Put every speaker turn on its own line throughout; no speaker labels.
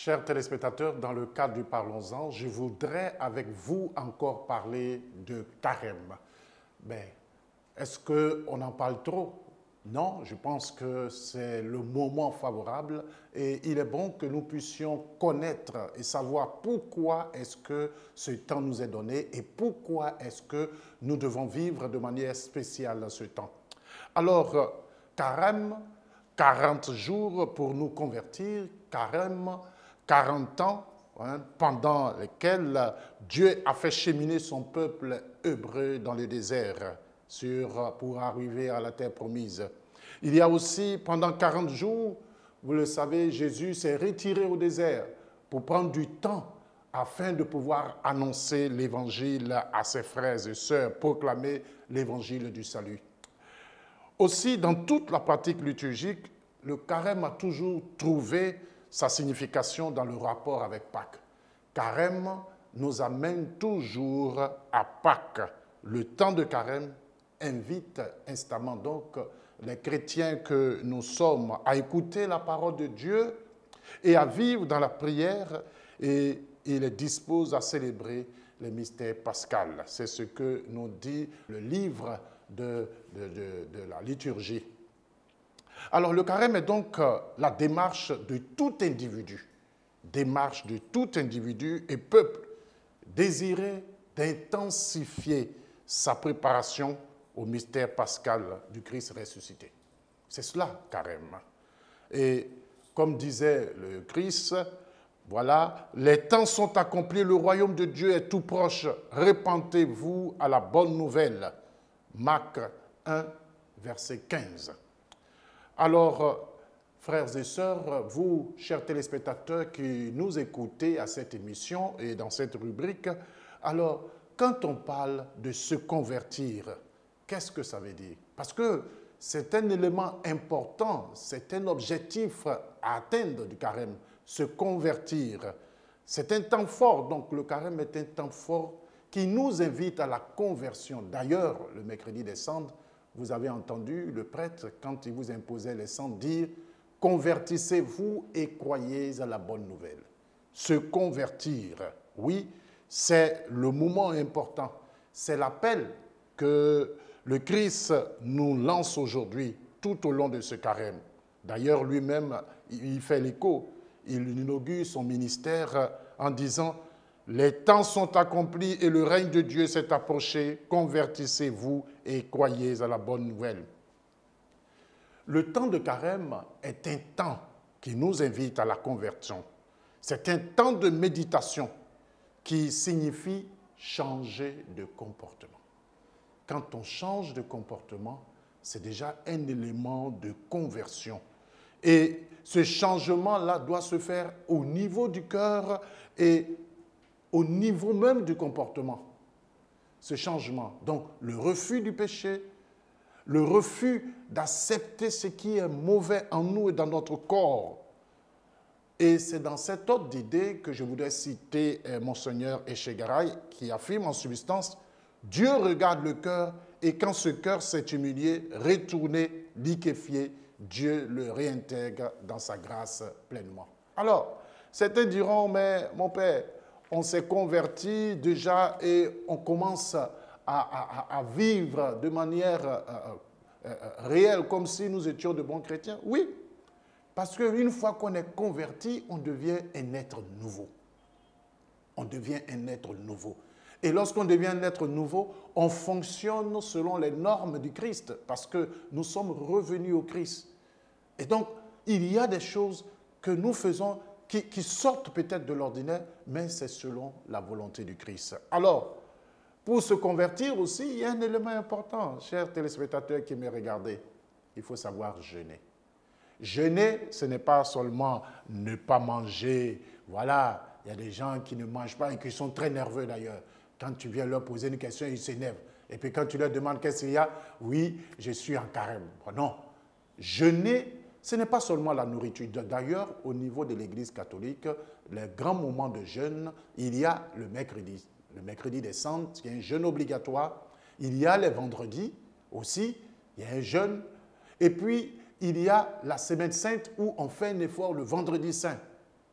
Chers téléspectateurs, dans le cadre du Parlons-en, je voudrais avec vous encore parler de carême. Mais est-ce qu'on en parle trop? Non, je pense que c'est le moment favorable et il est bon que nous puissions connaître et savoir pourquoi est-ce que ce temps nous est donné et pourquoi est-ce que nous devons vivre de manière spéciale ce temps. Alors, carême, 40 jours pour nous convertir, carême, 40 ans pendant lesquels Dieu a fait cheminer son peuple hébreu dans le désert pour arriver à la terre promise. Il y a aussi, pendant 40 jours, vous le savez, Jésus s'est retiré au désert pour prendre du temps afin de pouvoir annoncer l'évangile à ses frères et sœurs, proclamer l'évangile du salut. Aussi, dans toute la pratique liturgique, le carême a toujours trouvé sa signification dans le rapport avec Pâques. Carême nous amène toujours à Pâques. Le temps de carême invite instamment donc les chrétiens que nous sommes à écouter la parole de Dieu et à vivre dans la prière, et il les dispose à célébrer les mystères pascal. C'est ce que nous dit le livre de la liturgie. Alors le carême est donc la démarche de tout individu et peuple désiré d'intensifier sa préparation au mystère pascal du Christ ressuscité. C'est cela, carême. Et comme disait le Christ, voilà, les temps sont accomplis, le royaume de Dieu est tout proche, répentez-vous à la bonne nouvelle. Marc 1, verset 15. Alors, frères et sœurs, vous, chers téléspectateurs qui nous écoutez à cette émission et dans cette rubrique, alors, quand on parle de se convertir, qu'est-ce que ça veut dire? Parce que c'est un élément important, c'est un objectif à atteindre du carême, se convertir. C'est un temps fort, donc le carême est un temps fort qui nous invite à la conversion. D'ailleurs, le mercredi des cendres, vous avez entendu le prêtre, quand il vous imposait les cendres, dire « Convertissez-vous et croyez à la bonne nouvelle ». Se convertir, oui, c'est le moment important. C'est l'appel que le Christ nous lance aujourd'hui tout au long de ce carême. D'ailleurs, lui-même, il fait l'écho. Il inaugure son ministère en disant « Les temps sont accomplis et le règne de Dieu s'est approché. Convertissez-vous et croyez à la bonne nouvelle. » Le temps de carême est un temps qui nous invite à la conversion. C'est un temps de méditation qui signifie changer de comportement. Quand on change de comportement, c'est déjà un élément de conversion. Et ce changement-là doit se faire au niveau du cœur et au niveau même du comportement. Ce changement, donc le refus du péché, le refus d'accepter ce qui est mauvais en nous et dans notre corps. Et c'est dans cet ordre d'idée que je voudrais citer Monseigneur Echegaray qui affirme en substance « Dieu regarde le cœur et quand ce cœur s'est humilié, retourné, liquéfié, Dieu le réintègre dans sa grâce pleinement. » Alors, certains diront « Mais mon Père, on s'est converti déjà et on commence à vivre de manière réelle comme si nous étions de bons chrétiens. » Oui, parce qu'une fois qu'on est converti, on devient un être nouveau. On devient un être nouveau. Et lorsqu'on devient un être nouveau, on fonctionne selon les normes du Christ parce que nous sommes revenus au Christ. Et donc, il y a des choses que nous faisons qui sortent peut-être de l'ordinaire, mais c'est selon la volonté du Christ. Alors, pour se convertir aussi, il y a un élément important, chers téléspectateurs qui me regardez, il faut savoir jeûner. Jeûner, ce n'est pas seulement ne pas manger. Voilà, il y a des gens qui ne mangent pas et qui sont très nerveux d'ailleurs. Quand tu viens leur poser une question, ils s'énervent. Et puis quand tu leur demandes qu'est-ce qu'il y a, oui, je suis en carême. Non, jeûner, ce n'est pas seulement la nourriture. D'ailleurs, au niveau de l'Église catholique, les grands moments de jeûne, il y a le mercredi des cendres, il y a un jeûne obligatoire. Il y a les vendredis aussi, il y a un jeûne. Et puis, il y a la Semaine sainte où on fait un effort le vendredi saint.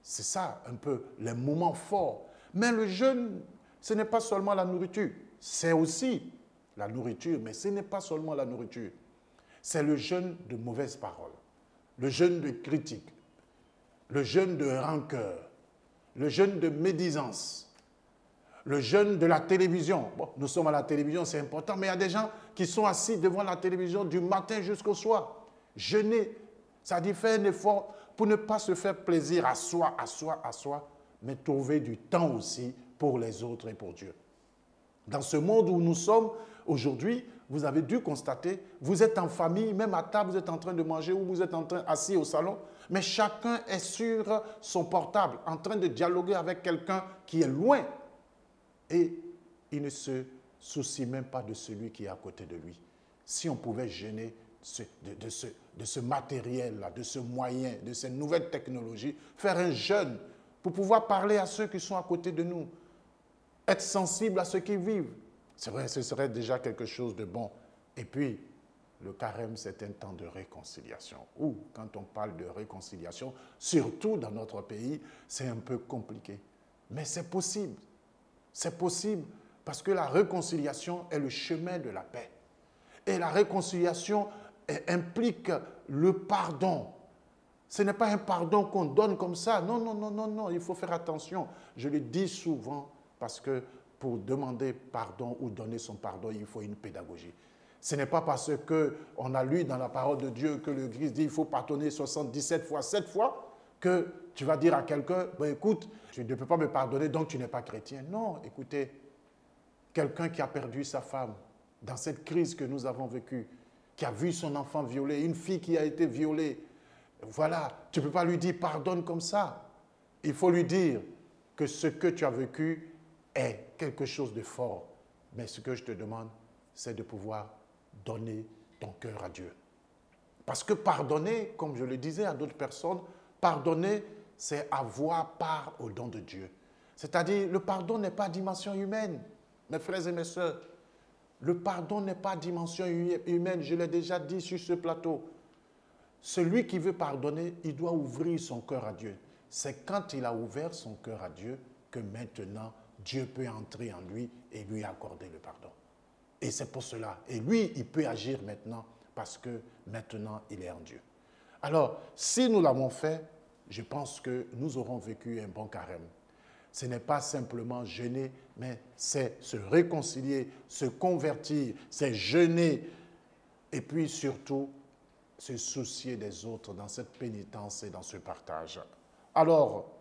C'est ça un peu les moments forts. Mais le jeûne, ce n'est pas seulement la nourriture. C'est aussi la nourriture, mais ce n'est pas seulement la nourriture. C'est le jeûne de mauvaises paroles, le jeûne de critique, le jeûne de rancœur, le jeûne de médisance, le jeûne de la télévision. Bon, nous sommes à la télévision, c'est important, mais il y a des gens qui sont assis devant la télévision du matin jusqu'au soir. Jeûner, ça dit faire un effort pour ne pas se faire plaisir à soi, mais trouver du temps aussi pour les autres et pour Dieu. Dans ce monde où nous sommes aujourd'hui, vous avez dû constater, vous êtes en famille, même à table, vous êtes en train de manger ou vous êtes assis au salon, mais chacun est sur son portable, en train de dialoguer avec quelqu'un qui est loin. Et il ne se soucie même pas de celui qui est à côté de lui. Si on pouvait gêner de ce matériel-là, de ce moyen, de ces nouvelles technologies, faire un jeûne pour pouvoir parler à ceux qui sont à côté de nous, être sensible à ceux qui vivent. C'est vrai, ce serait déjà quelque chose de bon. Et puis, le carême, c'est un temps de réconciliation. Ou, quand on parle de réconciliation, surtout dans notre pays, c'est un peu compliqué. Mais c'est possible. C'est possible parce que la réconciliation est le chemin de la paix. Et la réconciliation implique le pardon. Ce n'est pas un pardon qu'on donne comme ça. Non, non, non, non, non. Il faut faire attention. Je le dis souvent parce que pour demander pardon ou donner son pardon, il faut une pédagogie. Ce n'est pas parce qu'on a lu dans la parole de Dieu que le Christ dit qu'il faut pardonner 77 fois, 7 fois, que tu vas dire à quelqu'un, ben écoute, tu ne peux pas me pardonner, donc tu n'es pas chrétien. Non, écoutez, quelqu'un qui a perdu sa femme dans cette crise que nous avons vécue, qui a vu son enfant violé, une fille qui a été violée, voilà, tu ne peux pas lui dire pardonne comme ça. Il faut lui dire que ce que tu as vécu est quelque chose de fort. Mais ce que je te demande, c'est de pouvoir donner ton cœur à Dieu. Parce que pardonner, comme je le disais à d'autres personnes, pardonner, c'est avoir part au don de Dieu. C'est-à-dire, le pardon n'est pas dimension humaine, mes frères et mes sœurs. Le pardon n'est pas dimension humaine, je l'ai déjà dit sur ce plateau. Celui qui veut pardonner, il doit ouvrir son cœur à Dieu. C'est quand il a ouvert son cœur à Dieu que maintenant, Dieu peut entrer en lui et lui accorder le pardon. Et c'est pour cela. Et lui, il peut agir maintenant parce que maintenant, il est en Dieu. Alors, si nous l'avons fait, je pense que nous aurons vécu un bon carême. Ce n'est pas simplement jeûner, mais c'est se réconcilier, se convertir, c'est jeûner et puis surtout se soucier des autres dans cette pénitence et dans ce partage. Alors,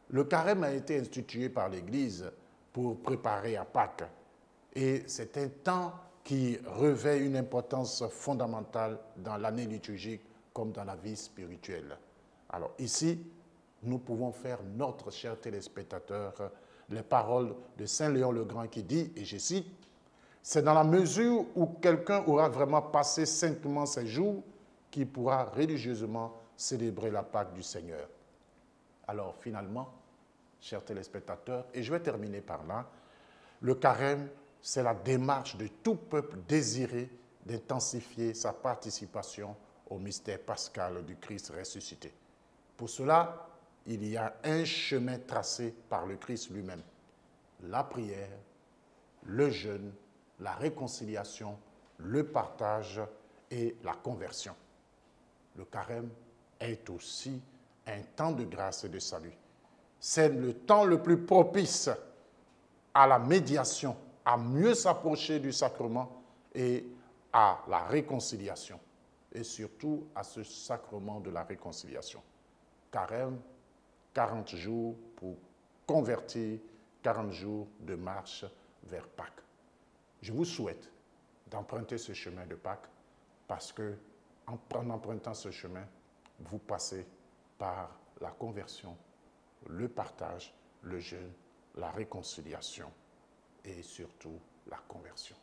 le carême a été institué par l'Église pour préparer à Pâques. Et c'est un temps qui revêt une importance fondamentale dans l'année liturgique comme dans la vie spirituelle. Alors ici, nous pouvons faire notre, chers téléspectateurs, les paroles de Saint Léon le Grand qui dit, et je cite, « C'est dans la mesure où quelqu'un aura vraiment passé saintement ses jours qu'il pourra religieusement célébrer la Pâque du Seigneur. » Alors finalement, chers téléspectateurs, et je vais terminer par là, le carême, c'est la démarche de tout peuple désiré d'intensifier sa participation au mystère pascal du Christ ressuscité. Pour cela, il y a un chemin tracé par le Christ lui-même. La prière, le jeûne, la réconciliation, le partage et la conversion. Le carême est aussi un temps de grâce et de salut. C'est le temps le plus propice à la médiation, à mieux s'approcher du sacrement et à la réconciliation. Et surtout à ce sacrement de la réconciliation. Carême, 40 jours pour convertir, 40 jours de marche vers Pâques. Je vous souhaite d'emprunter ce chemin de Pâques parce que en empruntant ce chemin, vous passez par la conversion, le partage, le jeûne, la réconciliation et surtout la conversion.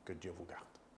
Que Dieu vous garde.